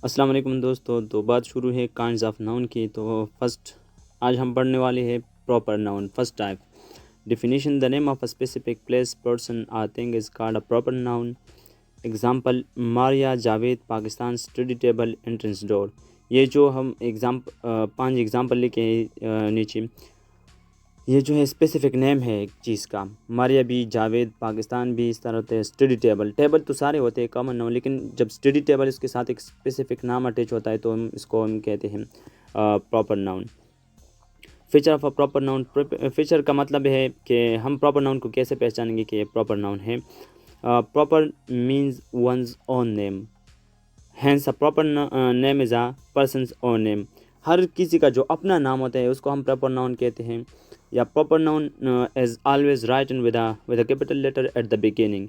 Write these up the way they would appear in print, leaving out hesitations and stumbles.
अस्सलाम वालेकुम दोस्तों। तो बात शुरू है काइंड्स ऑफ नाउन की। तो फर्स्ट आज हम पढ़ने वाले हैं proper noun. First type definition, the name of a specific place, person और thing is called a proper noun. Example, Maria Javed Pakistan study table entrance door. ये जो हम 5 एग्जाम्पल लिखे हैं नीचे, ये जो है स्पेसिफिक नेम है एक चीज़ का। मारिया भी, जावेद, पाकिस्तान भी, इस तरह होते हैं। स्टडी टेबल, टेबल तो सारे होते हैं कॉमन नाउन, लेकिन जब स्टडी टेबल इसके साथ एक स्पेसिफिक नाम अटैच होता है तो हम कहते हैं proper noun. Feature of a proper noun, feature का मतलब है कि हम प्रॉपर नाउन को कैसे पहचानेंगे कि ये प्रॉपर नाउन है। Proper means one's own name, hence a proper name is a person's own name. हर किसी का जो अपना नाम होता है उसको हम प्रॉपर नाउन कहते हैं। या proper noun is always written with a capital letter at the beginning.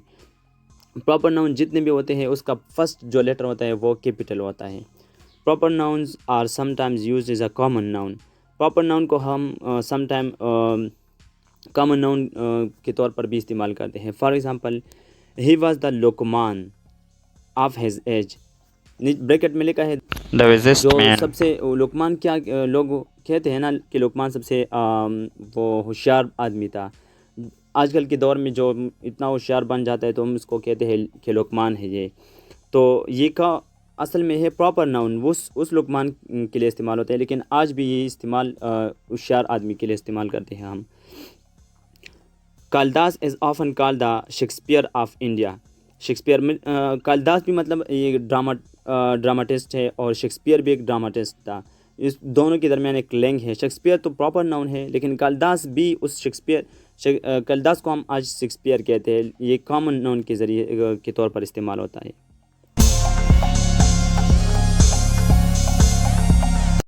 Proper noun जितने भी होते हैं उसका फर्स्ट जो लेटर होता है वो कैपिटल होता है। Proper nouns are sometimes used as a common noun. Proper noun को हम समटाइम कॉमन नाउन के तौर पर भी इस्तेमाल करते हैं। For example, he was the Lukman of his age. Bracket में लिखा है The wisest जो man. सबसे लुकमान, क्या लोग कहते हैं ना कि लुकमान सबसे वो होशियार आदमी था। आजकल के दौर में जो इतना होशियार बन जाता है तो हम उसको कहते हैं कि लुकमान है ये। तो ये का असल में है प्रॉपर नाउन, उस लुकमान के लिए इस्तेमाल होता है, लेकिन आज भी ये इस्तेमाल होशियार आदमी के लिए इस्तेमाल करते हैं हम। Kalidas is often called the Shakespeare of India. Shakespeare में कालिदास भी मतलब ये ड्रामाटिस्ट है और शेक्सपियर भी एक ड्रामाटिस्ट था। इस दोनों के दरमियान एक लिंक है। शेक्सपियर तो प्रॉपर नाउन है, लेकिन कालिदास भी उस कालिदास को हम आज शेक्सपियर कहते हैं। ये कॉमन नाउन के ज़रिए के तौर पर इस्तेमाल होता है।